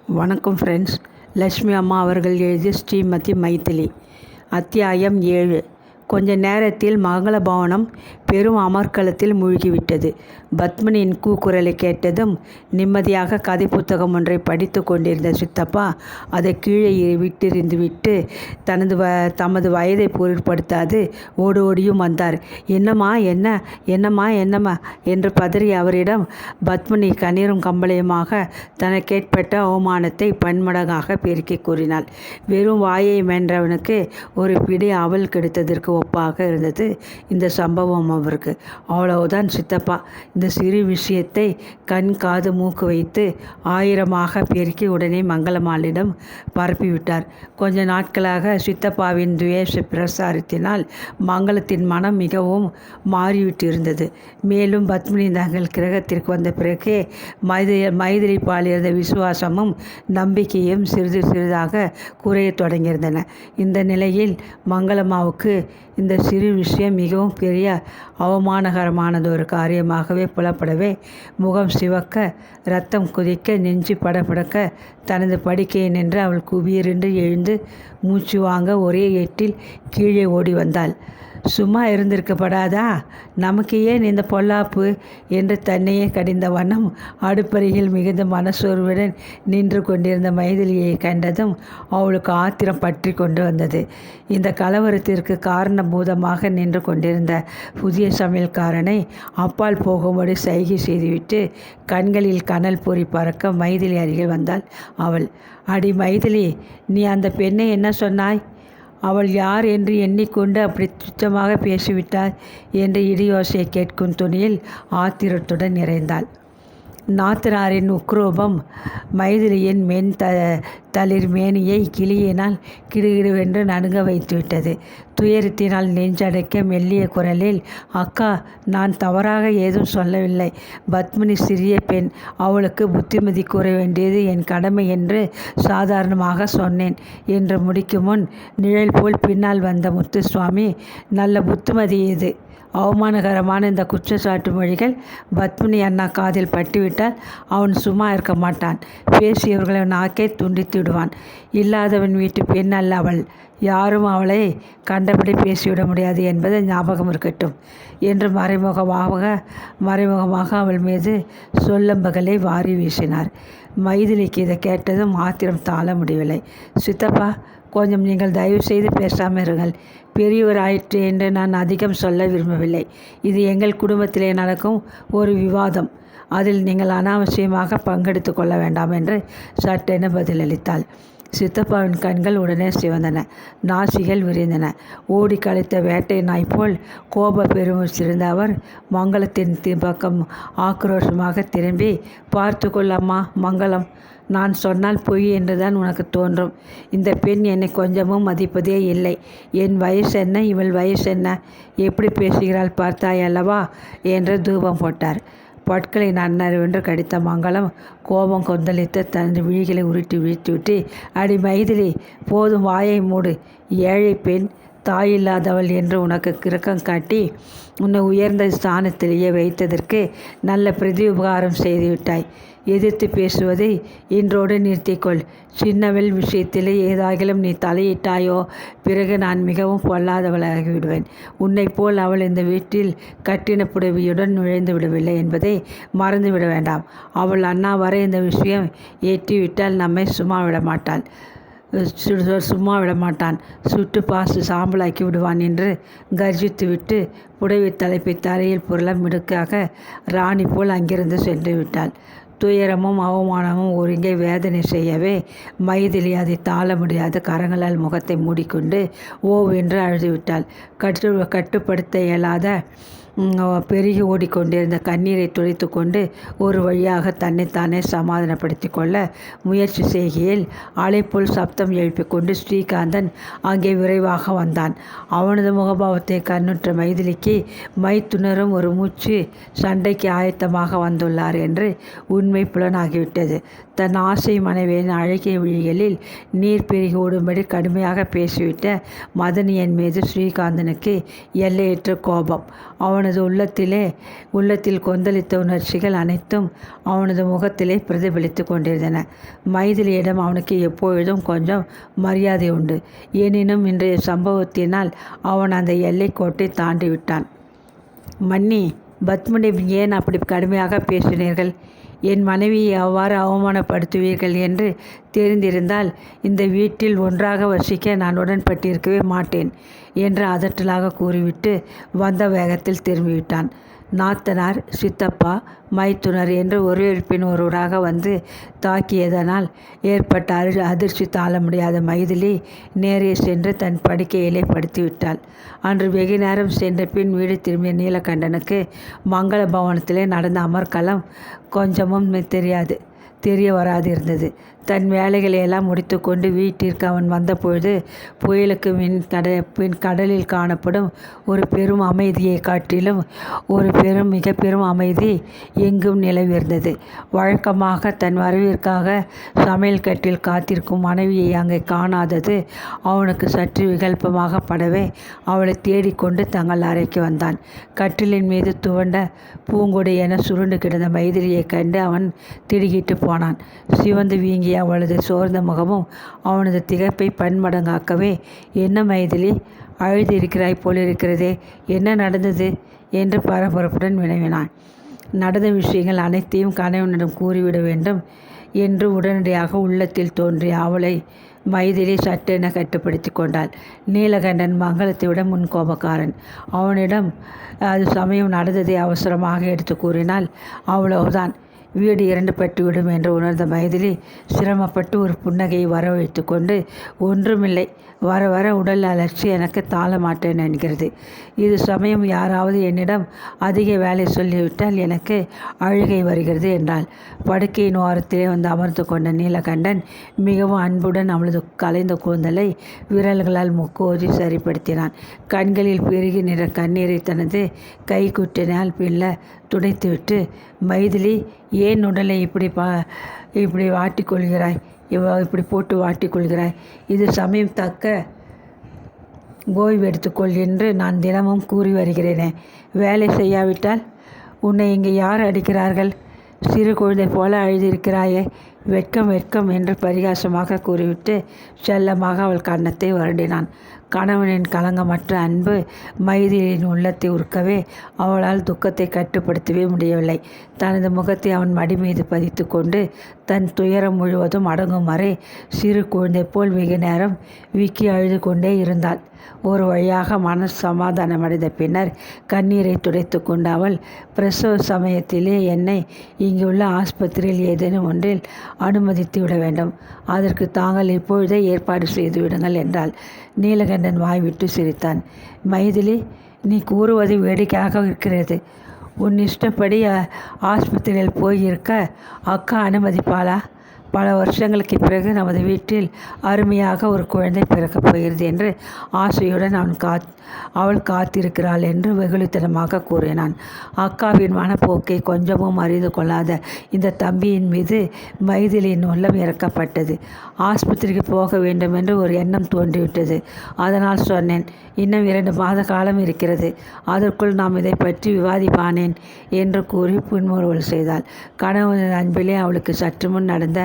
வணக்கம் ஃப்ரெண்ட்ஸ். லக்ஷ்மி அம்மா அவர்கள் எழுதிய ஸ்ரீமதி மைதிலி. அத்தியாயம் 7. கொஞ்ச நேரத்தில் மங்களபவனம் பெரும் அமர்க்களத்தில் மூழ்கிவிட்டது. பத்மினியின் கூக்குரலை கேட்டதும் நிம்மதியாக கதை புத்தகம் ஒன்றை படித்து கொண்டிருந்த சித்தப்பா அதை கீழே விட்டு தமது வயதை பொருட்படுத்தாது ஓடியும் வந்தார். என்னம்மா என்னம்மா என்று பதறி அவரிடம் பத்மினி கண்ணீரும் கம்பளையுமாக தனக்கேற்பட்ட அவமானத்தை பன்மடங்காக பெருக்கி கூறினாள். வெறும் வாயை மென்றவனுக்கு ஒரு பிடி அவல் கிடைத்ததற்கு ஒப்பாக இருந்தது இந்த சம்பவம் அவருக்கு. அவ்வளவுதான் சித்தப்பா. இந்த சிறு விஷயத்தை கண் காது மூக்கு வைத்து 1000 பெருக்கி உடனே மங்களம்மாளிடம் பரப்பிவிட்டார். கொஞ்ச நாட்களாக சித்தப்பாவின் துவேஷ பிரசாரத்தினால் மங்களத்தின் மனம் மிகவும் மாறிவிட்டிருந்தது. மேலும் பத்மினி தங்கள் கிரகத்திற்கு வந்த பிறகே மைதிலி பால் இருந்த விசுவாசமும் நம்பிக்கையும் சிறிதாக குறையத் தொடங்கியிருந்தன. இந்த நிலையில் மங்களம்மாவுக்கு இந்த சிறு விஷயம் மிகவும் பெரிய அவமானகரமானதொரு காரியமாகவே புலப்படவே முகம் சிவக்க, இரத்தம் குதிக்க, நெஞ்சு படபடக்க தனது படுக்கையை நின்று அவள் குபீரென்று எழுந்து மூச்சு வாங்க ஒரே எட்டில் கீழே ஓடி வந்தாள். சும்மா இருந்திருக்கப்படாதா? நமக்கு ஏன் இந்த பொல்லாப்பு என்று தன்னையே கடிந்த வண்ணம் அடுப்பருகில் மிகுந்த மனசோர்வுடன் நின்று கொண்டிருந்த மைதிலியை கண்டதும் அவளுக்கு ஆத்திரம் பற்றி கொண்டு வந்தது. இந்த கலவரத்திற்கு காரணபூதமாக நின்று கொண்டிருந்த புதிய சமையல்காரனை அப்பால் போகும்படி சைகை செய்துவிட்டு கண்களில் கனல் பொறி பறக்க மைதிலி அருகில் வந்தாள் அவள். அடி மைதிலி, நீ அந்த பெண்ணை என்ன சொன்னாய்? அவள் யார் என்று எண்ணிக்கொண்டு அப்படி துச்சமாக பேசிவிட்டார் என்று இடியோசையை கேட்கும் துணியில் ஆத்திரத்துடன் நிறைந்தாள். நாத்தனாரின் உக்ரோபம் மைதிலியின் தளிர் மேனியை கிளியினால் கிடுகிடுவென்று நடுங்க வைத்துவிட்டது. துயரத்தினால் நெஞ்சடைக்க மெல்லிய குரலில், அக்கா, நான் தவறாக ஏதும் சொல்லவில்லை. பத்மினி சிறிய பெண், அவளுக்கு புத்திமதி கூற வேண்டியது என் கடமை என்று சாதாரணமாக சொன்னேன் என்று முடிக்கும் முன் நிழல் போல் பின்னால் வந்த முத்துசுவாமி, நல்ல புத்திமதி இது. அவமானகரமான இந்த குற்றச்சாட்டு மொழிகள் பத்மினி அண்ணா காதில் பட்டுவிட்டால் அவன் சும்மா இருக்க மாட்டான். பேசியவர்களை நாக்கே துண்டித்து விடுவான். இல்லாதவன் வீட்டு பெண் அல்ல அவள். யாரும் அவளை கண்டபடி பேசிவிட முடியாது என்பதை ஞாபகம் இருக்கட்டும் என்று மறைமுகமாக அவள் மீது சொல்லம்பகலை வாரி வீசினார். மைதிலிக்கு இதை கேட்டதும் ஆத்திரம் தாழ முடியவில்லை. சித்தப்பா, கொஞ்சம் நீங்கள் தயவு செய்து பேசாமல் இருங்கள். பெரியவர் ஆயிற்று என்று நான் அதிகம் சொல்ல விரும்பவில்லை. இது எங்கள் குடும்பத்திலே நடக்கும் ஒரு விவாதம். அதில் நீங்கள் அனாவசியமாக பங்கெடுத்து கொள்ள வேண்டாம் என்று சட்டென பதிலளித்தாள். சித்தப்பாவின் கண்கள் உடனே சிவந்தன, நாசிகள் விரிந்தன. ஓடி களைத்த வேட்டை நாய் போல் கோப பெருமிச்சிருந்த அவர் மங்களத்தின் பக்கம் ஆக்ரோஷமாக திரும்பி, பார்த்து கொள்ளம்மா மங்களம், நான் சொன்னால் பொய் என்றுதான் உனக்கு தோன்றும். இந்த பெண் என்னை கொஞ்சமும் மதிப்பதே இல்லை. என் வயசு என்ன, இவள் வயசு என்ன? எப்படி பேசுகிறாள் பார்த்தாய் அல்லவா என்று தூபம் போட்டார். பற்களை நன்னறிவென்று கடித்த மங்களம் கோபம் கொந்தளித்து தனது விழிகளை உருட்டி வீழ்த்திவிட்டு, அடி மைதிலி, போதும், வாயை மூடு. ஏழை பெண், தாயில்லாதவள் என்று உனக்கு கிரக்கம் காட்டி உன்னை உயர்ந்த ஸ்தானத்திலேயே வைத்ததற்கு நல்ல பிரதி உபகாரம் செய்துவிட்டாய். எதிர்த்து பேசுவதை இன்றோடு நிறுத்திக்கொள். சின்னவள் விஷயத்திலே ஏதாகிலும் நீ தலையிட்டாயோ, பிறகு நான் மிகவும் பொல்லாதவளாகி விடுவேன். உன்னை போல் அவள் இந்த வீட்டில் கட்டின புடவையுடன் நுழைந்து விடவில்லை என்பதை மறந்துவிட வேண்டாம். அவள் அண்ணா வரை இந்த விஷயம் ஏற்றிவிட்டால் நம்மை சும்மா விடமாட்டான். சுட்டு பாசு சாம்பலாக்கி விடுவான் என்று கர்ஜித்துவிட்டு புடவை தலைப்பை தரையில் புரள மிடுக்காக ராணி போல் அங்கிருந்து சென்று விட்டாள். துயரமும் அவமானமும் ஒருங்கே வேதனை செய்யவே மைதிலி அதை தாழ முடியாத கரங்களால் முகத்தை மூடிக்கொண்டு ஓவென்று அழுதுவிட்டாள். கட்டுப்படுத்த இயலாத பெருகி ஓடிக்கொண்டிருந்த கண்ணீரை துடைத்து கொண்டு ஒரு வழியாக தன்னைத்தானே சமாதானப்படுத்தி கொள்ள முயற்சி செய்கையில் அலைப்போல் சப்தம் எழுப்பிக் கொண்டு ஸ்ரீகாந்தன் அங்கே விரைவாக வந்தான். அவனது முகபாவத்தை கண்ணுற்ற மைதிலிக்கு மைத்துணரும் ஒரு மூச்சு சண்டைக்கு ஆயத்தமாக வந்துள்ளார் என்று உண்மை புலனாகிவிட்டது. தன் ஆசை மனைவியின் அழகிய விழிகளில் நீர் பெருகி ஓடும்படி கடுமையாக பேசிவிட்ட மதனியன் மீது ஸ்ரீகாந்தனுக்கு எல்லையற்ற கோபம். அவன் அவனது உள்ளத்தில் கொந்தளித்த உணர்ச்சிகள் அனைத்தும் அவனது முகத்திலே பிரதிபலித்து கொண்டிருந்தன. மைதிலியிடம் அவனுக்கு எப்பொழுதும் கொஞ்சம் மரியாதை உண்டு. எனினும் இன்றைய சம்பவத்தினால் அவன் அந்த எல்லைக்கோட்டை தாண்டிவிட்டான். மன்னி, பத்மினி, ஏன் அப்படி கடுமையாக பேசினீர்கள்? என் மனைவியை அவ்வாறு அவமானப்படுத்துவீர்கள் என்று தெரிந்திருந்தால் இந்த வீட்டில் ஒன்றாக வசிக்க நான் உடன்பட்டிருக்கவே மாட்டேன் என்று அதட்டலாக கூறிவிட்டு வந்த வேகத்தில் திரும்பிவிட்டான். நாத்தனார், சித்தப்பா, மைத்துனர் என்று ஒருவரின் ஒருவராக வந்து தாக்கியதனால் ஏற்பட்ட அதிர்ச்சி தாழ முடியாத மைதிலி நேரே சென்று தன் படுக்கையிலே படுத்துவிட்டாள். அன்று வெகு நேரம் சென்ற பின் வீடு திரும்பிய நீலகண்டனுக்கு மங்கள பவனத்திலே நடந்த அமர்க்களம் கொஞ்சமும் தெரிய வராதிருந்தது. தன் வேலைகளையெல்லாம் முடித்து கொண்டு வீட்டிற்கு அவன் வந்தபொழுது புயலுக்கு பின் கடலில் காணப்படும் ஒரு பெரும் அமைதியை காட்டிலும் மிக பெரும் அமைதி எங்கும் நிலவிருந்தது. வழக்கமாக தன் வரவிற்காக சமையல் கட்டில் காத்திருக்கும் மனைவியை அங்கே காணாதது அவனுக்கு சற்று விகல்பமாக படவே அவளை தேடிக்கொண்டு தங்கள் அறைக்கு வந்தான். கட்டிலின் மீது துவண்ட பூங்கொடி என சுருண்டு கிடந்த மைதிலியை கண்டு அவன் திடுக்கிட்டு போனான். சிவந்து வீங்கிய அவளது சோர்ந்த முகமும் அவனது திகைப்பை பன்மடங்காக்கவே, என்ன மைதிலி, அழுது இருக்கிறாய் போலிருக்கிறதே, என்ன நடந்தது என்று பரபரப்புடன் வினவினான். நடந்த விஷயங்கள் அனைத்தையும் கணவனிடம் கூறிவிட வேண்டும் என்று உடனடியாக உள்ளத்தில் தோன்றிய அவளை மைதிலி சட்டென கட்டுப்படுத்தி கொண்டாள். நீலகண்டன் மங்களத்தை விட முன்கோபக்காரன். அவனிடம் அது சமயம் நடந்ததை அவசரமாக எடுத்து கூறினால் அவ்வளவுதான், வீடு இரண்டுபட்டுவிடும் என்று உணர்ந்த மைதிலி சிரமப்பட்டு ஒரு புன்னகையை வரவழைத்து கொண்டு, ஒன்றுமில்லை, வர வர உடல் அலர்ச்சி எனக்கு தாழ மாட்டேன் என்கிறது. இது சமயம் யாராவது என்னிடம் அதிக வேலை சொல்லிவிட்டால் எனக்கு அழுகை வருகிறது என்றாள். படுக்கையின் ஓரத்திலே வந்து அமர்ந்து கொண்ட நீலகண்டன் மிகவும் அன்புடன் அவளது கலைந்த கூந்தலை விரல்களால் முக்கோதி சரிப்படுத்தினான். கண்களில் பெருகி நின்ற கண்ணீரை தனது கைக்குட்டினால் பில்ல துடைத்துவிட்டு, மைதிலி, ஏன் உடலை இப்படி வாட்டிக்கொள்கிறாய், இப்படி போட்டு வாட்டிக்கொள்கிறாய்? இது சமயம் தக்க ஓய்வு எடுத்துக்கொள் என்று நான் தினமும் கூறி வருகிறேனே. வேலை செய்யாவிட்டால் உன்னை இங்கே யார் அடிக்கிறார்கள்? சிறு குழந்தை போல அழுதிருக்கிறாயே, வெட்கம் வெட்கம் என்று பரிகாசமாக கூறிவிட்டு செல்லமாக அவள் கன்னத்தை வருடினான். கணவனின் களங்கமற்ற அன்பு மைதிலியின் உள்ளத்தை உருக்கவே அவளால் துக்கத்தை கட்டுப்படுத்தவே முடியவில்லை. தனது முகத்தை அவன் மடி மீது பதித்து கொண்டு தன் துயரம் முழுவதும் அடங்கும் வரை சிறு குழந்தை போல் வெகு நேரம் விக்கி அழுது கொண்டே இருந்தாள். ஒரு வழியாக மன சமாதானமடைந்த பின்னர் கண்ணீரை துடைத்து கொண்டு அவள், பிரசவ சமயத்திலே என்னை இங்குள்ள ஆஸ்பத்திரியில் ஏதேனும் ஒன்றில் அனுமதித்து விட வேண்டும். அதற்கு தாங்கள் இப்பொழுதே ஏற்பாடு செய்து விடுங்கள் என்றாள். நீலகண்டன் வாய்விட்டு சிரித்தான். மைதிலி, நீ கூறுவது வேடிக்கையாக இருக்கிறது. உன் இஷ்டப்படி ஆஸ்பத்திரியில் போயிருக்க அக்கா அனுமதிப்பாளா? பல வருஷங்களுக்கு பிறகு நமது வீட்டில் அருமையாக ஒரு குழந்தை பிறக்கப் போகிறது என்று ஆசையுடன் அவள் காத்திருக்கிறாள் என்று வெகுளித்தனமாக கூறினான். அக்காவின் மனப்போக்கை கொஞ்சமும் அறிந்து கொள்ளாத இந்த தம்பியின் மீது மைதிலியின் உள்ளம் இறக்கப்பட்டது. ஆஸ்பத்திரிக்கு போக வேண்டும் என்று ஒரு எண்ணம் தோன்றிவிட்டது. அதனால் சொன்னேன், இன்னும் 2 மாத காலம் இருக்கிறது, அதற்குள் நாம் இதை பற்றி விவாதிப்பானேன் என்று கூறி புன்முறுவல் செய்தாள். கணவனின் அன்பிலே அவளுக்கு சற்று முன் நடந்த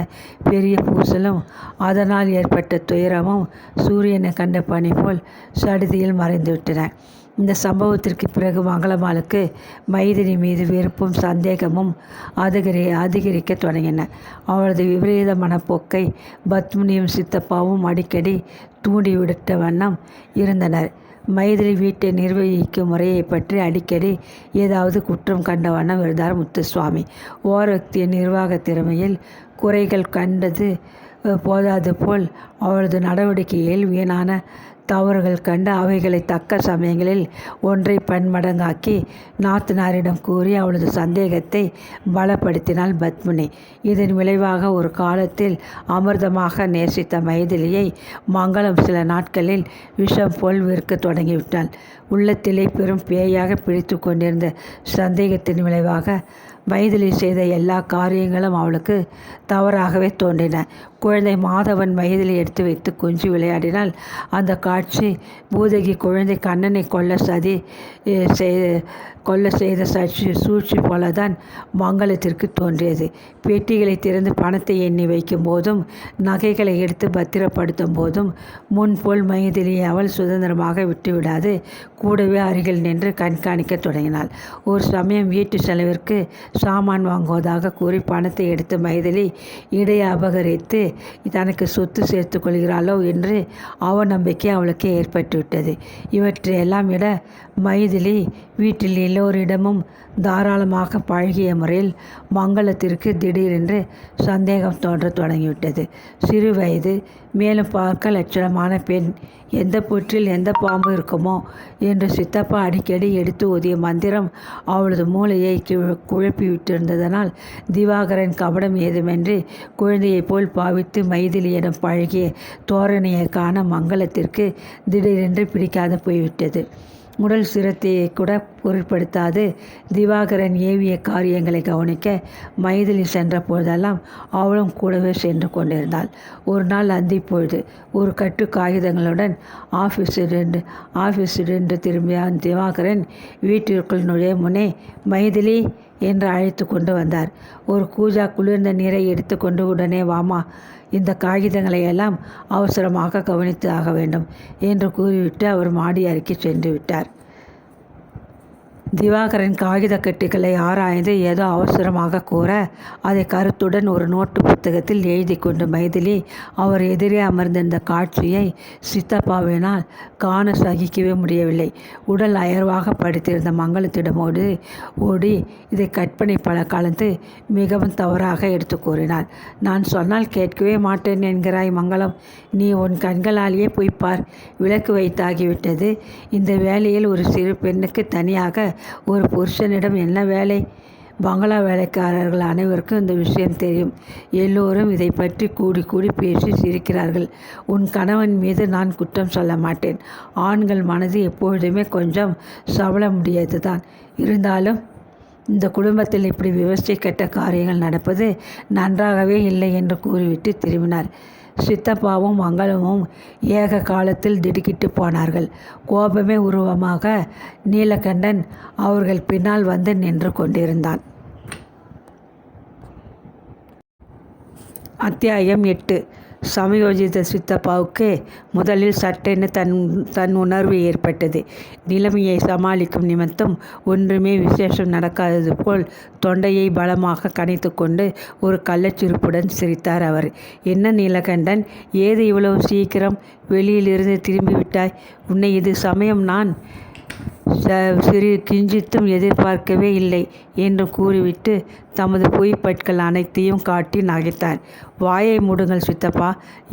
பெரிய பூசலும் அதனால் ஏற்பட்ட துயரமும் சூரியனை கண்ட பனி போல் சடுதியில் மறைந்துவிட்டன. இந்த சம்பவத்திற்கு பிறகு மங்களம்மாளுக்கு மைதிலி மீது வெறுப்பும் சந்தேகமும் அதிகரிக்க தொடங்கின. அவளது விபரீத மனப்போக்கை பத்மினியும் சித்தப்பாவும் அடிக்கடி தூண்டிவிட்ட வண்ணம் இருந்தனர். மைதிலி வீட்டை நிர்வகிக்கும் முறையை பற்றி அடிக்கடி ஏதாவது குற்றம் கண்ட வண்ணம் இருந்தார் முத்துசுவாமி. ஓரத்தின் நிர்வாக திறமையில் குறைகள் கண்டது போதாது போல் அவளது நடவடிக்கையில் வீணான தவறுகள் கண்டு அவைகளை தக்க சமயங்களில் ஒன்றை பன்மடங்காக்கி நாத்தனாரிடம் கூறி அவளது சந்தேகத்தை பலப்படுத்தினாள் பத்மினி. இதன் விளைவாக ஒரு காலத்தில் அமிர்தமாக நேசித்த மைதிலியை மங்களம் சில நாட்களில் விஷம் போல் வெறுக்க தொடங்கிவிட்டாள். உள்ளத்திலே பெரும் பேயாக பிடித்து கொண்டிருந்த சந்தேகத்தின் விளைவாக மைதிலி செய்த எல்லா காரியங்களும் அவளுக்கு தவறாகவே தோன்றின. குழந்தை மாதவன் மைதிலி எடுத்து வைத்து கொஞ்சி விளையாடினால் அந்த காட்சி பூதகி குழந்தை கண்ணனை கொல்ல செய்த சூழ்ச்சி போலதான் மங்களத்திற்கு தோன்றியது. பெட்டிகளை திறந்து பணத்தை எண்ணி வைக்கும் போதும் நகைகளை எடுத்து பத்திரப்படுத்தும் போதும் முன்போல் மைதிலியை அவள் சுதந்திரமாக விட்டுவிடாது கூடவே அருகில் நின்று கண்காணிக்க தொடங்கினாள். ஒரு சமயம் வீட்டு செலவிற்கு சாமான் வாங்குவதாக கூறி பணத்தை எடுத்து மைதிலி இடையே அபகரித்து தனக்கு சொத்து சேர்த்து கொள்கிறாளோ என்று அவநம்பிக்கை அவளுக்கு ஏற்பட்டுவிட்டது. இவற்றையெல்லாம் விட மைதிலி வீட்டில் எல்லோரிடமும் தாராளமாக பழகிய முறையில் மங்களத்திற்கு திடீரென்று சந்தேகம் தோன்றத் தொடங்கிவிட்டது. சிறு வயது, மேலும் பார்க்க லட்சணமான பெண். எந்த புற்றில் எந்த பாம்பு இருக்குமோ என்று சித்தப்பா அடிக்கடி எடுத்து ஓதிய மந்திரம் அவளது மூளையை குழப்பிவிட்டிருந்ததனால் திவாகரன் கபடம் ஏதுமின்றி குழந்தையைப் போல் பாவித்து மைதிலியிடம் பழகிய தோரணையை காண மங்களத்திற்கு திடீரென்று பிடிக்காது போய்விட்டது. உடல் சிரத்தையை கூட பொருட்படுத்தாது திவாகரன் ஏவிய காரியங்களை கவனிக்க மைதிலி சென்ற போதெல்லாம் அவளும் கூடவே சென்று கொண்டிருந்தாள். ஒரு நாள் அந்திப்பொழுது ஒரு கட்டு காகிதங்களுடன் ஆஃபீஸிடென்று திரும்பிய திவாகரன் வீட்டிற்குள் நுழைய முன்னே மைதிலி என்று அழைத்து கொண்டு வந்தார். ஒரு கூஜா குளிர்ந்த நீரை எடுத்து கொண்டு உடனே வாமா, இந்த காகிதங்களை எல்லாம் அவசரமாக கவனித்து ஆக வேண்டும் என்று கூறிவிட்டு அவர் மாடி அறைக்கு சென்று விட்டார். திவாகரன் காகித கட்டுகளை ஆராய்ந்து ஏதோ அவசரமாக கூற அதை கருத்துடன் ஒரு நோட்டு புத்தகத்தில் எழுதி கொண்டு மைதிலி அவர் எதிரே அமர்ந்திருந்த காட்சியை சித்தப்பாவினால் காண சகிக்கவே முடியவில்லை. உடல் அயர்வாக படுத்திருந்த மங்களத்திடம் ஓடி இதை கற்பனை கலந்து மிகவும் தவறாக எடுத்து கூறினார். நான் சொன்னால் கேட்கவே மாட்டேன் என்கிறாய் மங்களம், நீ உன் கண்களாலேயே போய்ப்பார். விளக்கு வைத்தாகிவிட்டது. இந்த வேலையில் ஒரு சிறு பெண்ணுக்கு தனியாக ஒரு புருஷனிடம் என்ன வேலை? பங்களா வேலைக்காரர்கள் அனைவருக்கும் இந்த விஷயம் தெரியும். எல்லோரும் இதை பற்றி கூடி கூடி பேசி சிரிக்கிறார்கள். உன் கணவன் மீது நான் குற்றம் சொல்ல மாட்டேன். ஆண்கள் மனது எப்பொழுதுமே கொஞ்சம் சபலமுடையது தான். இருந்தாலும் இந்த குடும்பத்தில் இப்படி விவசாய கெட்ட காரியங்கள் நடப்பது நன்றாகவே இல்லை என்று கூறிவிட்டு திரும்பினார். சித்தப்பாவும் மங்களமும் ஏக காலத்தில் திடுக்கிட்டு போனார்கள். கோபமே உருவமாக நீலகண்டன் அவர்கள் பின்னால் வந்து நின்று கொண்டிருந்தான். அத்தியாயம் 8. சமயோஜித சித்தப்பாவுக்கு முதலில் சட்டென தன் உணர்வு ஏற்பட்டது. நிலைமையை சமாளிக்கும் நிமித்தம் ஒன்றுமே விசேஷம் நடக்காதது போல் தொண்டையை பலமாக கனைத்து கொண்டு ஒரு கள்ளச்சிரிப்புடன் சிரித்தார் அவர். என்ன நீலகண்டன், ஏது இவ்வளவு சீக்கிரம் வெளியிலிருந்து திரும்பிவிட்டாய்? உன்னை இது சமயம் நான் சிறு கிஞ்சித்தும் எதிர்பார்க்கவே இல்லை என்று கூறிவிட்டு தமது பொய்ப்பற்கள் அனைத்தையும் காட்டி நகைத்தார். வாயை மூடுங்கள் சித்தப்பா.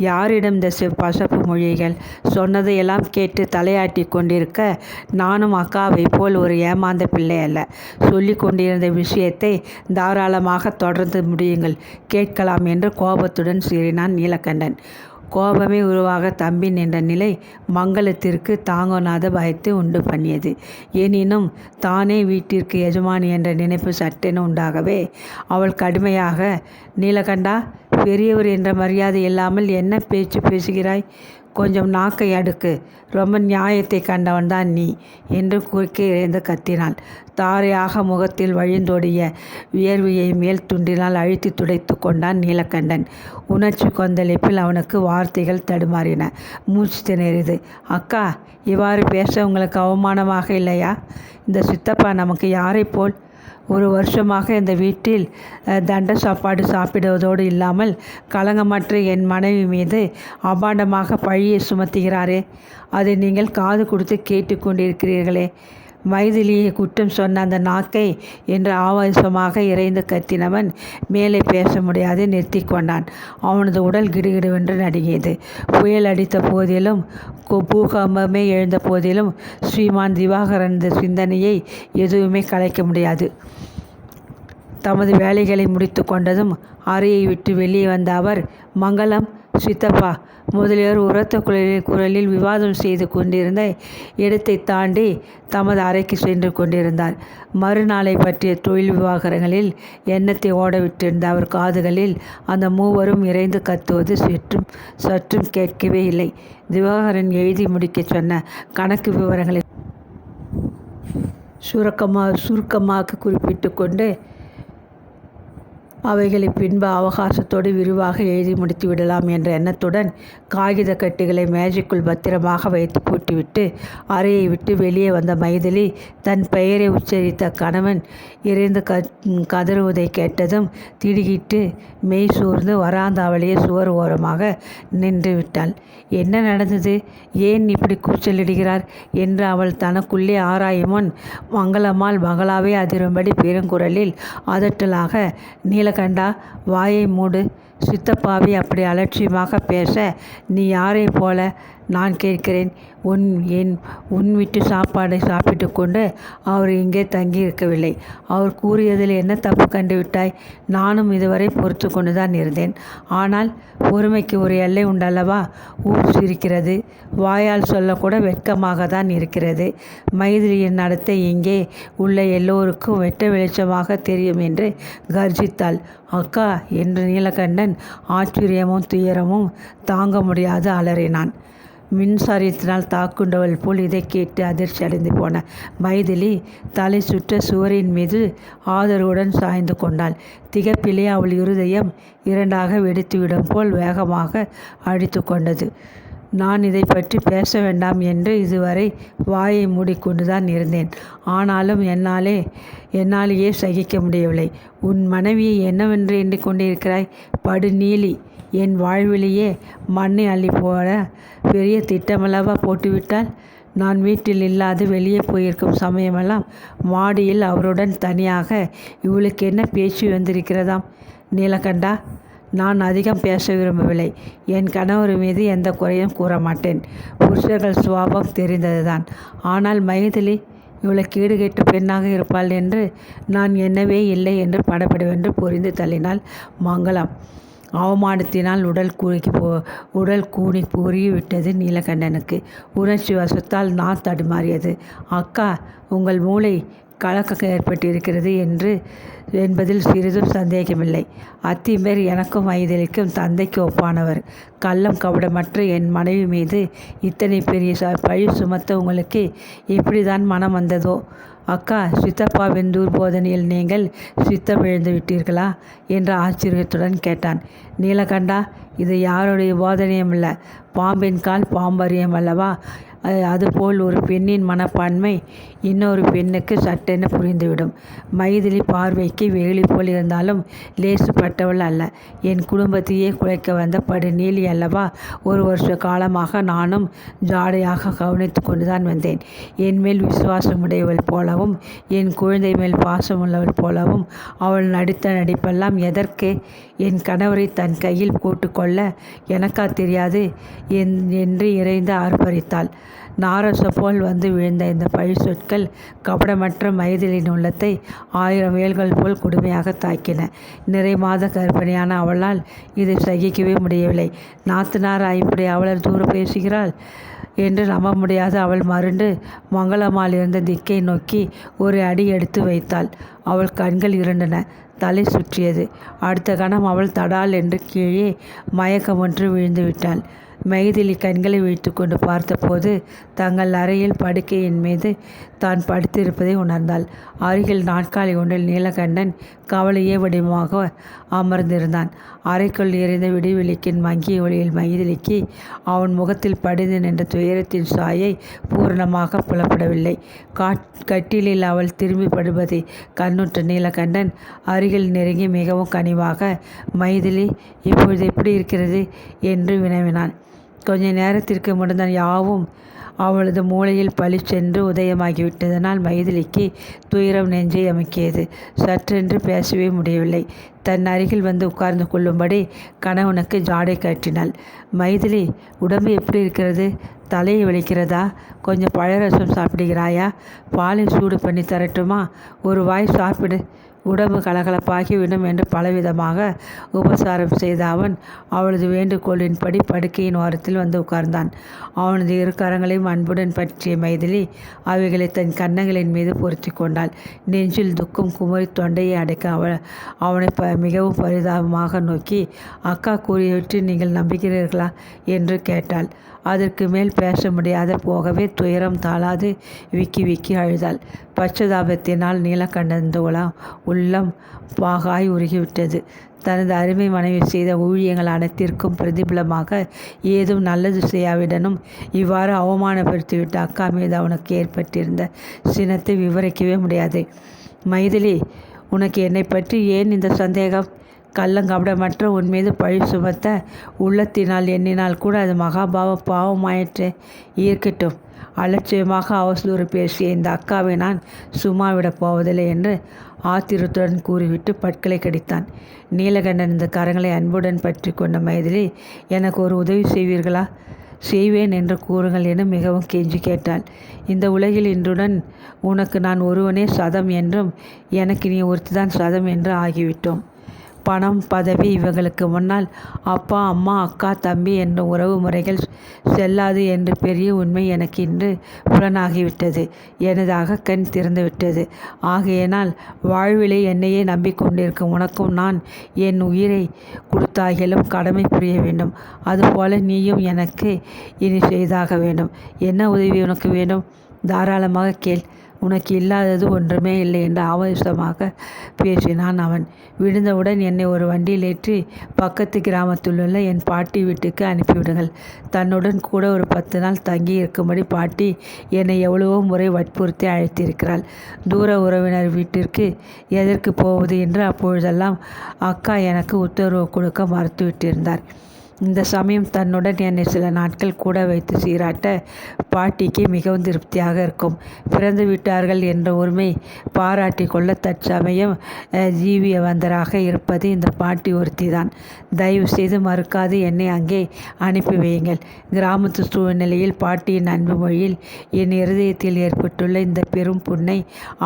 யாரிடம் இந்த பசப்பு மொழிகள்? சொன்னதையெல்லாம் கேட்டு தலையாட்டி கொண்டிருக்க நானும் அக்காவை போல் ஒரு ஏமாந்த பிள்ளை அல்ல. சொல்லி கொண்டிருந்த விஷயத்தை தாராளமாக தொடர்ந்து முடியுங்கள், கேட்கலாம் என்று கோபத்துடன் சீறினான் நீலகண்டன். கோபமே உருவாக தம்பி நின்ற நிலை மங்களத்திற்கு தாங்கொணாத பயத்தை உண்டு பண்ணியது. எனினும் தானே வீட்டிற்கு எஜமானி என்ற நினைப்பு சட்டென உண்டாகவே அவள் கடுமையாக, நீலகண்டா, பெரியவர் என்ற மரியாதை இல்லாமல் என்ன பேச்சு பேசுகிறாய்? கொஞ்சம் நாக்கை அடுக்கு. ரொம்ப நியாயத்தை கண்டவன்தான் நீ என்று குறுக்கே இறைந்து கத்தினாள். தாரையாக முகத்தில் வழிந்தோடிய வியர்வையை மேல் துண்டினால் அழுத்தி துடைத்து கொண்டான் நீலகண்டன். உணர்ச்சி கொந்தளிப்பில் அவனுக்கு வார்த்தைகள் தடுமாறின. மூச்சு திணறியது. அக்கா, இவ்வாறு பேச உங்களுக்கு அவமானமாக இல்லையா? இந்த சித்தப்பா நமக்கு யாரை போல்? ஒரு வருஷமாக இந்த வீட்டில் தண்ட சாப்பாடு சாப்பிடுவதோடு இல்லாமல் களங்கமற்ற என் மனைவி மீது அபாண்டமாக பழியை சுமத்துகிறாரே, அதை நீங்கள் காது கொடுத்து கேட்டுக்கொண்டிருக்கிறீர்களே. மைதிலியை குற்றம் சொன்ன அந்த நாக்கை என்று ஆவேசமாக இறைந்து கத்தினவன் மேலே பேச முடியாது நிறுத்தி கொண்டான். அவனது உடல் கிடுகிடுவென்று நடுங்கியது. புயல் அடித்த போதிலும் பூகம்பமே எழுந்த போதிலும் ஸ்ரீமான் திவாகரனது சிந்தனையை எதுவுமே கலைக்க முடியாது. தமது வேலைகளை முடித்து கொண்டதும் அறையை விட்டு வெளியே வந்த அவர், மங்களம், சித்தப்பா முதலியோர் உரத்த குரலில் விவாதம் செய்து கொண்டிருந்த இடத்தை தாண்டி தமது அறைக்கு சென்று கொண்டிருந்தார். மறுநாளை பற்றிய தொழில் விவகாரங்களில் எண்ணத்தை ஓடவிட்டிருந்த அவர் காதுகளில் அந்த மூவரும் இறைந்து கத்துவது சற்றும் கேட்கவே இல்லை. திவாகரன் எழுதி முடிக்க சொன்ன கணக்கு விவரங்களை சுருக்கமாக குறிப்பிட்டு கொண்டு அவைகளை பின்பு அவகாசத்தோடு விரிவாக எழுதி முடித்து விடலாம் என்ற எண்ணத்துடன் காகித கட்டுகளை மேஜைக்குள் பத்திரமாக வைத்து பூட்டிவிட்டு அறையை விட்டு வெளியே வந்த மைதிலி தன் பெயரை உச்சரித்த கணவன் இறைந்து கதறுவதை கேட்டதும் திடுக்கிட்டு மெய் சூர்ந்து வராந்தாவளியே சுவர் ஓரமாக நின்று விட்டாள். என்ன நடந்தது? ஏன் இப்படி கூச்சலிடுகிறார் என்று அவள் தனக்குள்ளே ஆராயும் முன் மங்களம்மாள் மகளாவே அதிரும்படி பெருங்குரலில் அதட்டலாக, நீலகண்டா, வாயை மூடு. சித்தப்பாவை அப்படி அலட்சியமாக பேச நீ யாரை போல? நான் கேட்கிறேன். உன் வீட்டு சாப்பாடை சாப்பிட்டு கொண்டு அவர் இங்கே தங்கியிருக்கவில்லை. அவர் கூறியதில் என்ன தப்பு கண்டுவிட்டாய்? நானும் இதுவரை பொறுத்து கொண்டு தான் இருந்தேன். ஆனால் பொறுமைக்கு ஒரு எல்லை உண்டல்லவா? ஊர் சிரிக்கிறது. வாயால் சொல்லக்கூட வெட்கமாக தான் இருக்கிறது. மைதிலியின் நடத்தை இங்கே உள்ள எல்லோருக்கும் வெட்ட வெளிச்சமாக தெரியும் என்று கர்ஜித்தாள். அக்கா என்று நீலகண்டன் ஆச்சரியமும் துயரமும் தாங்க முடியாது அலறினான். மின்சாரத்தினால் தாக்குண்டவள் போல் இதை கேட்டு அதிர்ச்சி அடைந்து போன மைதிலி தலை சுற்ற சுவரின் மீது ஆதரவுடன் சாய்ந்து கொண்டாள். திகைப்பிலே அவள் இருதயம் இரண்டாக வெடித்துவிடும் போல் வேகமாக அடித்து கொண்டது. நான் இதை பற்றி பேச வேண்டாம் என்று இதுவரை வாயை மூடிக்கொண்டுதான் இருந்தேன். ஆனாலும் என்னாலேயே சகிக்க முடியவில்லை. உன் மனைவியை என்னவென்று எண்ணிக்கொண்டிருக்கிறாய்? படுநீலி. என் வாழ்விலேயே மண்ணை அள்ளி போட பெரிய திட்டமல்லவா போட்டுவிட்டால். நான் வீட்டில் இல்லாது வெளியே போயிருக்கும் சமயமெல்லாம் மாடியில் அவருடன் தனியாக இவளுக்கு என்ன பேச்சு வந்திருக்கிறதாம்? நீலகண்டா, நான் அதிகம் பேச விரும்பவில்லை. என் கணவர் மீது எந்த குறையும் கூற மாட்டேன். புருஷர்கள் சுபாவம் தெரிந்ததுதான். ஆனால் மைதிலி இவளுக்கு ஈடுகெட்ட பெண்ணாக இருப்பாள் என்று நான் எண்ணவே இல்லை என்று படபடவென்று புரிந்து தள்ளினாள் மங்களம். அவமானத்தினால் உடல் கூணி பொறிவிட்டது நீலகண்டனுக்கு. உணர்ச்சி வசத்தால் நான் தடுமாறியது. அக்கா, உங்கள் மூளை கலக்கம் ஏற்பட்டிருக்கிறது என்பதில் சிறிதும் சந்தேகமில்லை. அத்திமேர் எனக்கும் மைதிலிக்கும் தந்தைக்கு ஒப்பானவர். கள்ளம் கபடமற்ற என் மனைவி மீது இத்தனை பெரிய பழி சுமத்த உங்களுக்கு எப்படிதான் மனம் வந்ததோ? அக்கா, சித்தப்பாவின் துர்போதனையில் நீங்கள் சித்தம் இழந்து விட்டீர்களா என்ற ஆச்சரியத்துடன் கேட்டான். நீலகண்டா, இது யாருடைய போதனையும் இல்லை. பாம்பின் கால் பாம்பரியம் அல்லவா? அதுபோல் ஒரு பெண்ணின் மனப்பான்மை இன்னொரு பெண்ணுக்கு சட்டென புரிந்துவிடும். மைதிலி பார்வைக்கு வேலி போல் இருந்தாலும் லேசுப்பட்டவள் அல்ல. என் குடும்பத்தையே குலைக்க வந்த படுநீலி அல்லவா? ஒரு வருஷ காலமாக நானும் ஜாடையாக கவனித்து கொண்டுதான் வந்தேன். என் மேல் விசுவாசமுடையவள் போலவும் என் குழந்தை மேல் பாசமுள்ளவள் போலவும் அவள் நடித்த நடிப்பெல்லாம் எதற்கு? என் கணவரை தன் கையில் போட்டுக்கொள்ள எனக்கா தெரியாது என்று இறைந்து ஆர்ப்பரித்தாள். நாரச போல் வந்து விழுந்த இந்த பழி சொற்கள் கபடமற்ற மைதிலின் உள்ளத்தை 1000 வேல்கள் போல் கொடுமையாக தாக்கின. நிறை மாத கர்ப்பிணியான அவளால் இதை சகிக்கவே முடியவில்லை. நாத்தனாரா இப்படி அவளர் தூரம் பேசுகிறாள் என்று நம்ப முடியாத அவள் மருண்டு மங்களம்மாள் இருந்த திக்கை நோக்கி ஒரு அடி எடுத்து வைத்தாள். அவள் கண்கள் இருண்டன. தலை சுற்றியது. அடுத்த கணம் அவள் தடால் என்று கீழே மயக்கமொன்று விழுந்து விட்டாள். மைதிலி கண்களை விழித்து கொண்டு பார்த்தபோது தங்கள் அறையில் படுக்கையின் மீது தான் படுத்திருப்பதை உணர்ந்தாள். அருகில் நாற்காலி ஒன்றில் நீலகண்டன் கவலையே வடிவமாக அமர்ந்திருந்தான். அறைக்குள் எறிந்த விடிவெளிக்கின் மங்கிய ஒளியில் மைதிலிக்கு அவன் முகத்தில் படிந்து நின்ற துயரத்தின் சாயை பூரணமாக புலப்படவில்லை. கட்டிலில் அவள் திரும்பி படுவதை கண்ணுற்ற நீலகண்டன் அருகில் நெருங்கி மிகவும் கனிவாக, மைதிலி, இப்பொழுது எப்படி இருக்கிறது என்று வினவினான். கொஞ்ச நேரத்திற்கு முடிந்த யாவும் அவளது மூளையில் பளிச்சென்று உதயமாகிவிட்டதனால் மைதிலிக்கு துயரம் நெஞ்சை அமுக்கியது. சற்றென்று பேசவே முடியவில்லை. தன் அருகில் வந்து உட்கார்ந்து கொள்ளும்படி கணவனுக்கு ஜாடை காட்டினாள். மைதிலி, உடம்பு எப்படி இருக்கிறது? தலையை வலிக்கிறதா? கொஞ்சம் பழரசம் சாப்பிடுகிறாயா? பாலை சூடு பண்ணி தரட்டுமா? ஒரு வாய் சாப்பிடு. உடம்பு கலகலப்பாகிவிடும் என்று பலவிதமாக உபசாரம் செய்த அவன் அவளது வேண்டுகோளின்படி படுக்கையின் ஓரத்தில் வந்து உட்கார்ந்தான். அவனது இரு கரங்களையும் அன்புடன் பற்றிய மைதிலி அவைகளை தன் கன்னங்களின் மீது பொருத்தி கொண்டாள். நெஞ்சில் துக்கம் குமரி தொண்டையை அடைக்க அவனை மிகவும் பரிதாபமாக நோக்கி, அக்கா கூறியவற்றை நீங்கள் நம்புகிறீர்களா என்று கேட்டாள். அதற்கு மேல் பேச முடியாத போகவே துயரம் தாளாது விக்கி விக்கி அழுதாள். பச்சதாபத்தினால் நீலகண்டனது உள்ளம் பாகாய் உருகிவிட்டது. தனது அருமை மனைவி செய்த ஊழியங்கள் அனைத்திற்கும் பிரதிபலமாக ஏதும் நல்லது செய்யாவிடனும் இவ்வாறு அவமானப்படுத்திவிட்ட அக்கா மீது அவனுக்கு ஏற்பட்டிருந்த சினத்தை விவரிக்கவே முடியாது. மைதிலி, உனக்கு என்னை பற்றி ஏன் இந்த சந்தேகம்? கள்ளங்கபடமற்ற உன் மீது பழி சுமத்த உள்ளத்தினால் எண்ணினால் கூட அது மகாபாவ பாவமாயிற்றே. இருக்கட்டும். அலட்சியமாக அவசூறு பேசிய இந்த அக்காவை நான் சும்மா விடப் போவதில்லை என்று ஆத்திரத்துடன் கூறிவிட்டு பற்களை கடித்தான். நீலகண்டன் இந்த கரங்களை அன்புடன் பற்றி கொண்ட மைதிலி, எனக்கு ஒரு உதவி செய்வீர்களா? செய்வேன் என்று கூறுங்கள் என மிகவும் கெஞ்சி கேட்டாள். இந்த உலகில் இன்றுடன் உனக்கு நான் ஒருவனே சதம் என்றும் எனக்கு நீ ஒருத்திதான் சதம் என்று ஆகிவிட்டோம். பணம், பதவி இவைகளுக்கு முன்னால் அப்பா, அம்மா, அக்கா, தம்பி என்ற உறவு முறைகள் செல்லாது என்று பெரிய உண்மை எனக்கு இன்று புலனாகிவிட்டது. எனது அகக்கண் திறந்துவிட்டது. ஆகையினால் வாழ்விலே என்னையே நம்பிக்கொண்டிருக்கும் உனக்கும் நான் என் உயிரை கொடுத்தாகிலும் கடமை புரிய வேண்டும். அதுபோல நீயும் எனக்கு இனி செய்தாக வேண்டும். என்ன உதவி உனக்கு வேண்டும்? தாராளமாக கேள். உனக்கு இல்லாதது ஒன்றுமே இல்லை என்று ஆவேசமாக பேசினான் அவன். விழுந்தவுடன் என்னை ஒரு வண்டியில் ஏற்றி பக்கத்து கிராமத்திலுள்ள என் பாட்டி வீட்டுக்கு அனுப்பிவிடுங்கள். தன்னுடன் கூட ஒரு 10 நாள் தங்கி இருக்கும்படி பாட்டி என்னை எவ்வளவோ முறை வற்புறுத்தி அழைத்திருக்கிறாள். தூர உறவினர் வீட்டிற்கு எதற்கு போவது என்று அப்பொழுதெல்லாம் அக்கா எனக்கு உத்தரவு கொடுக்க மறுத்துவிட்டிருந்தார். இந்த சமயம் தன்னுடன் என்னை சில நாட்கள் கூட வைத்து சீராட்ட பாட்டிக்கு மிகவும் திருப்தியாக இருக்கும். பிறந்து விட்டார்கள் என்ற உரிமை பாராட்டி கொள்ள தற்சமயம் ஜீவியவந்தராக இருப்பது இந்த பாட்டி ஒருத்திதான். தயவு செய்து மறுக்காது என்னை அங்கே அனுப்பி வையுங்கள். கிராமத்து சூழ்நிலையில் பாட்டியின் அன்பு மொழியில் என் இருதயத்தில் ஏற்பட்டுள்ள இந்த பெரும் புண்ணை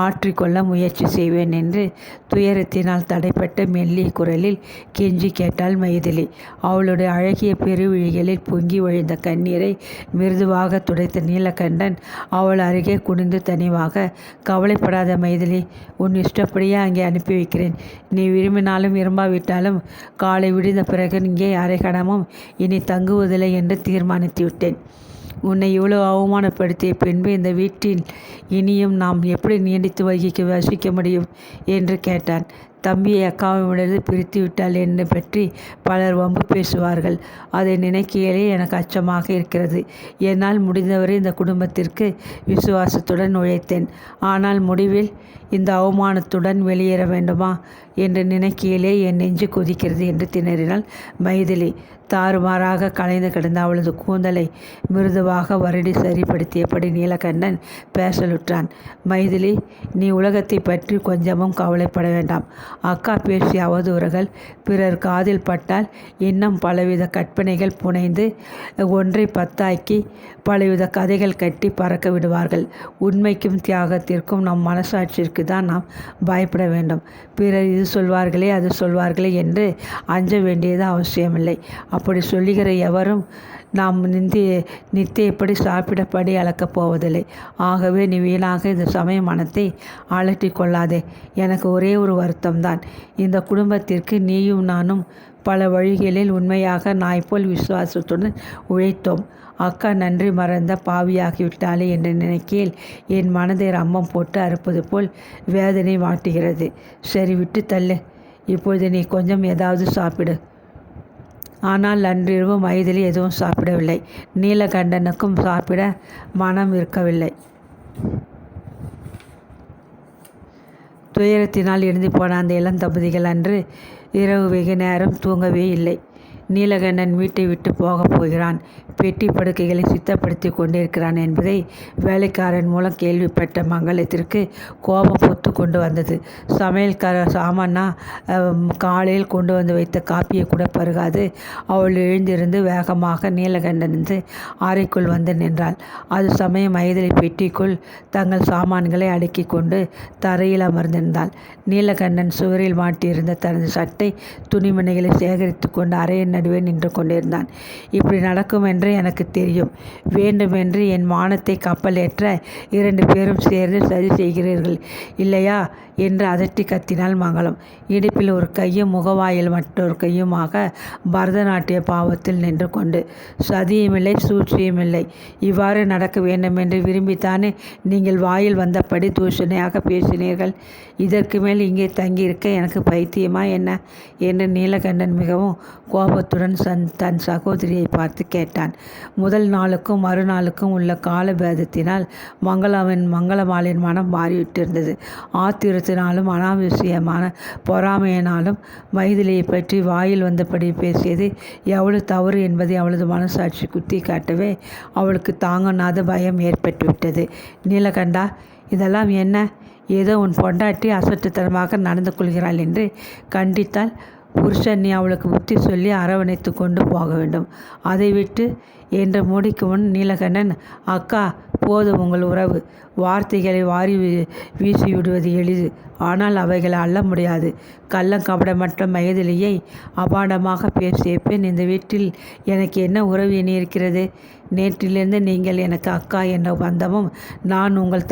ஆற்றிக்கொள்ள முயற்சி செய்வேன் என்று துயரத்தினால் தடைப்பட்ட மெல்லிய குரலில் கெஞ்சி கேட்டாள் மைதிலி. அவளுடைய அழகிய பெருவிழிகளில் பொங்கி வழிந்த கண்ணீரை மிருதுவாக துடைத்த நீலகண்டன் அவள் அருகே குனிந்து தனிவாக, கவலைப்படாத மைதிலி, உன் இஷ்டப்படியே அங்கே அனுப்பி வைக்கிறேன். நீ விரும்பினாலும் விரும்பாவிட்டாலும் காலை விடிந்த பிறகு இங்கே அரைக்கணமும் இனி தங்குவதில்லை என்று தீர்மானித்து விட்டேன். உன்னை இவ்வளவு அவமானப்படுத்திய பின்பு இந்த வீட்டில் இனியும் நாம் எப்படி நீடித்து வசிக்க முடியும் என்று கேட்டான். தம்பியை அக்காவிடமிருந்து பிரித்து விட்டால் என்னை பற்றி பலர் வம்பு பேசுவார்கள். அதை நினைக்கையிலே எனக்கு அச்சமாக இருக்கிறது. என்னால் முடிந்தவரை இந்த குடும்பத்திற்கு விசுவாசத்துடன் உழைத்தேன். ஆனால் முடிவில் இந்த அவமானத்துடன் வெளியேற வேண்டுமா என்று நினைக்கையிலே என் நெஞ்சு கொதிக்கிறது என்று திணறினாள் மைதிலி. தாறுமாறாக கலைந்து கிடந்த அவளது கூந்தலை மிருதுவாக வருடி சரிப்படுத்தியபடி நீலகண்டன் பேசலுற்றான். மைதிலி, நீ உலகத்தை பற்றி கொஞ்சமும் கவலைப்பட வேண்டாம். அக்கா பேசிய அவதூறுகள் பிறர் காதில் பட்டால் இன்னும் பலவித கற்பனைகள் புனைந்து ஒன்றை பத்தாக்கி பலவித கதைகள் கட்டி பறக்க விடுவார்கள். உண்மைக்கும் தியாகத்திற்கும் நம் மனசாட்சிற்கு தான் நாம் பயப்பட வேண்டும். பிறர் இது சொல்வார்களே அது சொல்வார்களே என்று அஞ்ச வேண்டியது அவசியமில்லை. அப்படி சொல்லுகிற எவரும் நாம் நித்தியப்படி சாப்பிடப்படி அளக்கப் போவதில்லை. ஆகவே நீ வீணாக இந்த சமய மனத்தை அலட்டி கொள்ளாதே. எனக்கு ஒரே ஒரு வருத்தம்தான். இந்த குடும்பத்திற்கு நீயும் நானும் பல வழிகளில் உண்மையாக நாய்போல் விசுவாசத்துடன் உழைத்தோம். அக்கா நன்றி மறந்த பாவியாகிவிட்டாளே என்று நினைக்கையில் என் மனதை ரம்மம் போட்டு அறுப்பது போல் வேதனை வாட்டுகிறது. சரி, விட்டு தள்ளு. இப்பொழுது நீ கொஞ்சம் ஏதாவது சாப்பிடு. ஆனால் அன்றிரவு மைதிலி எதுவும் சாப்பிடவில்லை. நீலகண்டனுக்கும் சாப்பிட மனம் இருக்கவில்லை. துயரத்தினால் இருந்து போன அந்த இளம் தம்பதிகள் அன்று இரவு வெகு நேரம் தூங்கவே இல்லை. நீலகண்டன் வீட்டை விட்டு போகப் போகிறான். பெட்டி படுக்கைகளை சித்தப்படுத்தி கொண்டிருக்கிறான் என்பதை வேலைக்காரன் மூலம் கேள்விப்பட்ட மங்களத்திற்கு கோபம் பொத்து கொண்டு வந்தது. சமையல்கார சாமானா காலையில் கொண்டு வந்து வைத்த காப்பியை கூட பருகாது அவள் எழுந்திருந்து வேகமாக நீலகண்டனது அறைக்குள் வந்து நின்றாள். அது சமயம் மைதிலி பெட்டிக்குள் தங்கள் சாமான்களை அடுக்கி கொண்டு தரையில் அமர்ந்திருந்தாள். நீலகண்டன் சுவரில் மாட்டியிருந்த தனது சட்டை துணிமணிகளை சேகரித்து கொண்டு அறையின் நடுவே நின்று கொண்டிருந்தான். இப்படி நடக்கும் என்று எனக்கு தெரியும். வேண்டுமென்று என் மானத்தை கப்பலேற்ற 2 பேரும் சேர்ந்து சதி செய்கிறீர்கள் இல்லையா என்று அதட்டி கத்தினாள் மங்களம். இடுப்பில் ஒரு கையும் முகவாயில் மற்றொரு கையுமாக பரதநாட்டிய பாவத்தில் நின்று கொண்டு. சதியுமில்லை, சூழ்ச்சியுமில்லை. இவ்வாறு நடக்க வேண்டுமென்று விரும்பித்தானே நீங்கள் வாயில் வந்தபடி தூஷணையாக பேசினீர்கள். இதற்கு மேல் இங்கே தங்கியிருக்க எனக்கு பைத்தியமா என்ன என்று நீலகண்டன் மிகவும் கோபத்துடன் தன் சகோதரியை பார்த்து கேட்டான். முதல் நாளுக்கும் மறுநாளுக்கும் உள்ள கால பேதத்தினால் மங்களமாலின் மனம் மாறிவிட்டிருந்தது. ஆத்திரத்தினாலும் அனாவசியமான பொறாமையினாலும் மைதிலியை பற்றி வாயில் வந்தபடி பேசியது எவ்வளவு தவறு என்பதை அவளது மனசாட்சி குத்தி காட்டவே அவளுக்கு தாங்கனாத பயம் ஏற்பட்டுவிட்டது. நீலகண்டா, இதெல்லாம் என்ன? ஏதோ உன் பொண்டாட்டி அசட்டுத்தனமாக நடந்து கொள்கிறாள் என்று கண்டித்தால் புருஷன் நீ அவளுக்கு புத்தி சொல்லி அரவணைத்து கொண்டு போக வேண்டும். அதை விட்டு என்ற முடிக்கு முன் நீலகண்டன், அக்கா போதும் உங்கள் உறவு. வார்த்தைகளை வாரி வீசிவிடுவது எளிது, ஆனால் அவைகளை அள்ள முடியாது. கள்ளங்கபடமற்ற மைதிலியை அபாண்டமாக பேசிய பெண் இந்த வீட்டில் எனக்கு என்ன உறவு எண்ணி இருக்கிறது? நேற்றிலிருந்து நீங்கள் எனக்கு அக்கா என்ற பந்தமும் நான் உங்கள்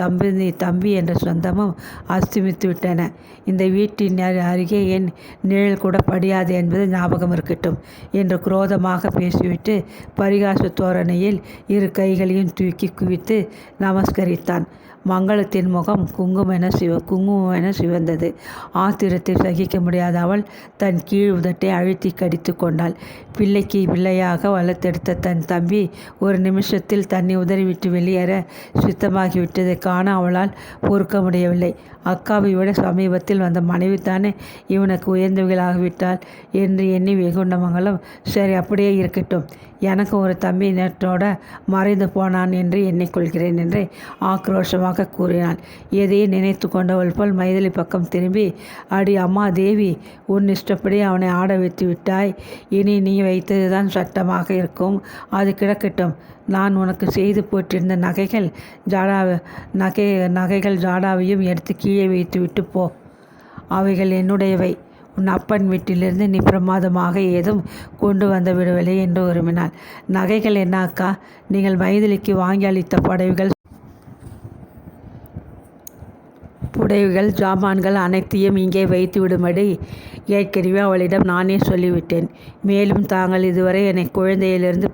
தம்பி என்ற சொந்தமும் அஸ்தமித்து விட்டன. இந்த வீட்டின் அருகே என் நிழல் கூட படியாது என்பது ஞாபகம் இருக்கட்டும் என்று குரோதமாக பேசிவிட்டு பரிகாச தோரணையில் 2 கைகளையும் தூக்கி குவித்து நமஸ்கரித்தான். மங்களத்தின் முகம் குங்குமென சிவந்தது. ஆத்திரத்தை சகிக்க முடியாத அவள் தன் கீழ் உதட்டை அழுத்தி கடித்து கொண்டாள். பிள்ளையாக வளர்த்தெடுத்த தன் தம்பி ஒரு நிமிஷத்தில் தன்னை உதறிவிட்டு வெளியேற சுத்தமாகிவிட்டதை காண அவளால் பொறுக்க முடியவில்லை. அக்காவை விட சமீபத்தில் வந்த மனைவித்தானே இவனுக்கு உயர்ந்தவர்களாகிவிட்டாள் என்று எண்ணி வெகுண்ட மங்களம், சரி அப்படியே இருக்கட்டும், எனக்கு ஒரு தம்பி நேற்றோட மறைந்து போனான் என்று எண்ணிக்கொள்கிறேன் என்று ஆக்ரோஷமாக கூறினாள். எதையும் நினைத்து கொண்டவள் போல் மைதிலி பக்கம் திரும்பி, அடி அம்மா தேவி, உன் இஷ்டப்படி அவனை ஆட வைத்து விட்டாய். இனி நீ வைத்ததுதான் சட்டமாக இருக்கும். அது கிடக்கட்டும். நான் உனக்கு செய்து போட்டிருந்த நகைகள் ஜாடாவையும் எடுத்து கீழே வைத்து விட்டு போ. அவைகள் என்னுடையவை. உன் அப்பன் வீட்டிலிருந்து நீ பிரமாதமாக ஏதும் கொண்டு வந்து விடவில்லை என்று உருமினாள். நகைகள் என்ன அக்கா? நீங்கள் மைதிலிக்கு வாங்கி அளித்த புடவைகள் ஜாமான்கள் அனைத்தையும் இங்கே வைத்து விடும்படி ஏற்கனவே அவளிடம் நானே சொல்லிவிட்டேன். மேலும் தாங்கள் இதுவரை என்னை குழந்தையிலிருந்து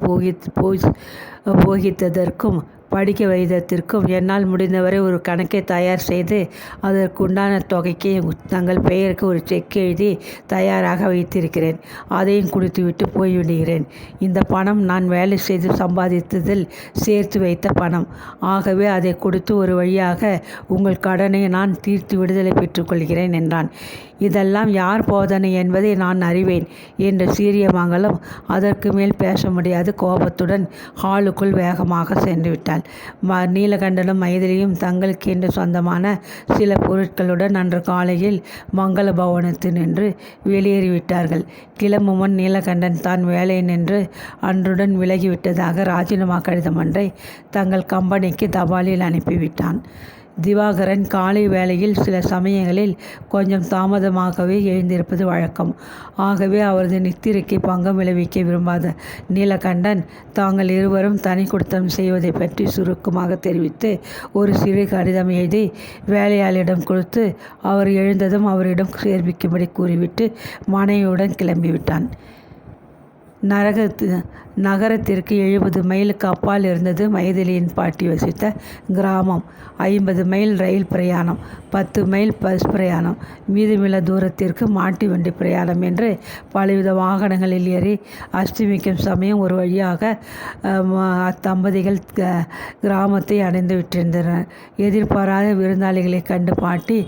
போகித்ததற்கும் படிக்க வைத்ததற்கும் என்னால் முடிந்தவரை ஒரு கணக்கை தயார் செய்து அதற்குண்டான தொகைக்கு தங்கள் பெயருக்கு ஒரு செக் எழுதி தயாராக வைத்திருக்கிறேன். அதையும் கொடுத்துவிட்டு போய்விடுகிறேன். இந்த பணம் நான் வேலை செய்து சம்பாதித்ததில் சேர்த்து வைத்த பணம். ஆகவே அதை கொடுத்து ஒரு வழியாக உங்கள் கடனை நான் தீர்த்து விடுதலை பெற்றுக்கொள்கிறேன் என்றான். இதெல்லாம் யார் போதனை என்பதை நான் அறிவேன் என்று சீரிய மங்களம் அதற்கு மேல் பேச முடியாது கோபத்துடன் ஹாலுக்குள் வேகமாக சென்று விட்டாள். நீலகண்டனும் மைதிலியும் தங்களுக்கு என்று சொந்தமான சில பொருட்களுடன் அன்று காலையில் மங்கள பவனத்தில் நின்று வெளியேறிவிட்டார்கள். கிளம்பும் முன் நீலகண்டன் தான் வேலை நின்று அன்றுடன் விலகிவிட்டதாக ராஜினாமா கடிதம் ஒன்றை தங்கள் கம்பெனிக்கு தபாலில் அனுப்பிவிட்டான். திவாகரன் காலை வேளையில் சில சமயங்களில் கொஞ்சம் தாமதமாகவே எழுந்திருப்பது வழக்கம். ஆகவே அவரது நித்திரைக்கு பங்கம் விளைவிக்க விரும்பாத நீலகண்டன் தாங்கள் இருவரும் தனி குடித்தனம் செய்வதை பற்றி சுருக்கமாக தெரிவித்து ஒரு சிறு கடிதம் எழுதி வேலையாளிடம் கொடுத்து அவர் எழுந்ததும் அவரிடம் சேர்ப்பிக்கும்படி கூறிவிட்டு மனைவியுடன் கிளம்பிவிட்டான். நகரத்திற்கு 70 மைலுக்கு அப்பால் இருந்தது மைதிலியின் பாட்டி வசித்த கிராமம். 50 மைல் ரயில் பிரயாணம், 10 மைல் பஸ் பிரயாணம், மீதமுள்ள தூரத்திற்கு மாட்டு வண்டி பிரயாணம் என்று பலவித வாகனங்களில் ஏறி அஸ்தமிக்கும் சமயம் ஒரு வழியாக அத்தம்பதிகள் கிராமத்தை அடைந்து விட்டிருந்தனர். எதிர்பாராத விருந்தாளிகளை கண்டு பாட்டி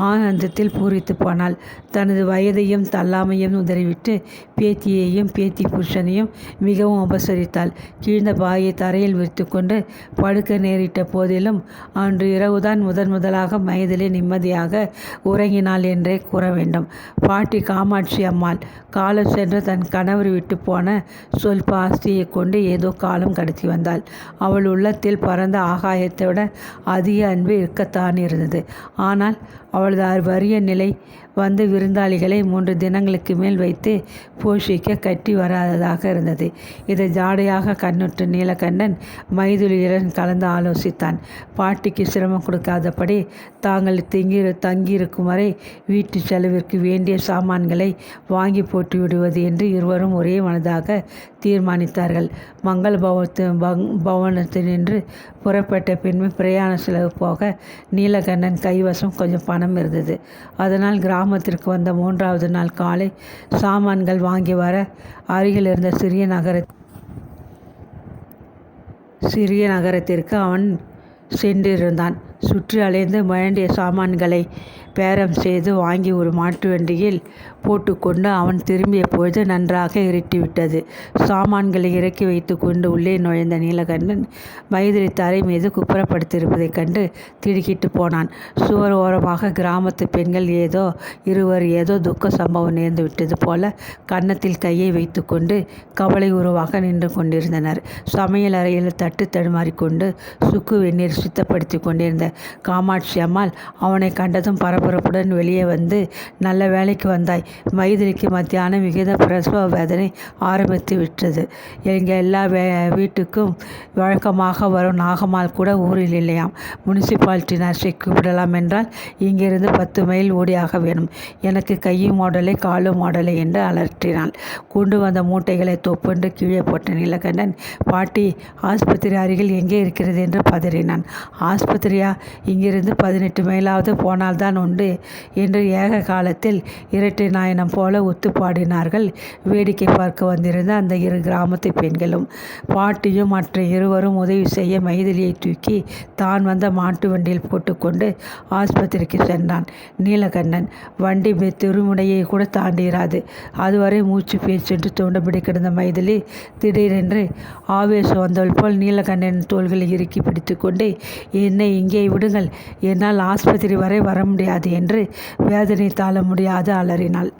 ஆனந்தத்தில் பூரித்து போனாள். தனது வயதையும் தள்ளாமையும் உதறிவிட்டு பேத்தியையும் பேத்தி புருஷனையும் மிகவும் உபசரித்தாள். கீழ்ந்த பாயை தரையில் விரித்து கொண்டு படுக்க நேரிட்ட போதிலும் அன்று இரவுதான் முதலாக மைதிலி நிம்மதியாக உறங்கினாள் என்றே கூற வேண்டும். பாட்டி காமாட்சி அம்மாள் காலம் சென்று தன் கணவர் விட்டு போன சொல்ப ஆஸ்தியை கொண்டு ஏதோ காலம் கடத்தி வந்தாள். அவள் உள்ளத்தில் பரந்த ஆகாயத்தை விட அதிக அன்பு இருக்கத்தான் இருந்தது. ஆனால் அவளது வறிய நிலை வந்து விருந்தாளிகளை 3 தினங்களுக்கு மேல் வைத்து போஷிக்க கட்டி வராததாக இருந்தது. இதை ஜாடையாக கண்ணுற்ற நீலகண்டன் மைதிலியுடன் கலந்து ஆலோசித்தான். பாட்டிக்கு சிரமம் கொடுக்காதபடி தாங்கள் தங்கியிருக்கும் வரை வீட்டு செலவிற்கு வேண்டிய சாமான்களை வாங்கி போட்டு விடுவது என்று இருவரும் ஒரே மனதாக தீர்மானித்தார்கள். மங்கள பவனத்தினின்று புறப்பட்ட பின்பு பிரயாண செலவு போக நீலகண்டன் கைவசம் கொஞ்சம் பணம் இருந்தது. அதனால் கிராமத்திற்கு வந்த 3வது நாள் காலை சாமான்கள் வாங்கி வர அருகில் இருந்த சிறிய நகரத்திற்கு அவன் சென்றிருந்தான். சுற்றி அலைந்து வேண்டிய சாமான்களை பேரம் செய்து வாங்கி ஒரு மாட்டு வண்டியில் போட்டுக்கொண்டு அவன் திரும்பிய பொழுது நன்றாக இருட்டிவிட்டது. சாமான்களை இறக்கி வைத்து கொண்டு உள்ளே நுழைந்த நீலகண்டன் மைதிலி தரை மீது குப்புறப்படுத்தியிருப்பதைக் கண்டு திடுக்கிட்டு போனான். சுவர் ஓரமாக கிராமத்து பெண்கள் இருவர் ஏதோ துக்க சம்பவம் நேர்ந்து விட்டது போல கன்னத்தில் கையை வைத்து கொண்டு கவலை உருவாக நின்று கொண்டிருந்தனர். சமையல் அறையில் தட்டு தடுமாறிக்கொண்டு சுக்கு வெந்நீர் சுத்தப்படுத்தி கொண்டிருந்த காமாட்சி அம்மாள் அவனை கண்டதும் பரபரப்புடன் வெளியே வந்து, நல்ல வேலைக்கு வந்தாய். மைதிலிக்கு மத்தியானம் மிகுந்த பிரசவ வேதனை ஆரம்பித்து விட்டது. எங்கள் எல்லா வீட்டுக்கும் வழக்கமாக வரும் நாகம்மாள் கூட ஊரில் இல்லையாம். முனிசிபாலிட்டி நர்ஸை கூப்பிடலாம் என்றால் இங்கிருந்து 10 மைல் ஓடியாக வேணும். எனக்கு கையும் ஓடலை காலும் ஓடலை என்று அலற்றினாள். கொண்டு வந்த மூட்டைகளை தொப்பென்று கீழே போட்ட நீலகண்டன், பாட்டி ஆஸ்பத்திரி அருகில் எங்கே இருக்கிறது என்று பதறினான். ஆஸ்பத்திரியா? இங்கிருந்து 18 மைலாவது போனால்தான் உண்டு என்று ஏக காலத்தில் இரட்டை நாயனம் போல ஒத்துப்பாடினார்கள் வேடிக்கை பார்க்க வந்திருந்த அந்த 2 கிராமத்து பெண்களும். பாட்டியும் மற்ற இருவரும் உதவி செய்ய மைதிலியை தூக்கி தான் வந்த மாட்டு வண்டியில் போட்டுக்கொண்டு ஆஸ்பத்திரிக்கு சென்றான். நீலகண்டன் வண்டி திருமுனையை கூட தாண்டிராது. அதுவரை மூச்சு பேச்சென்று தோண்டபடி கிடந்த மைதிலி திடீரென்று ஆவேசம் வந்தவள் போல் நீலகண்டன் தோள்களை இறுக்கி பிடித்து கொண்டு, என்னை இங்கே விடுங்கள், என்னால் ஆஸ்பத்திரி வரை வர முடியாது என்று வேதனை தாழ முடியாது அலறினாள்.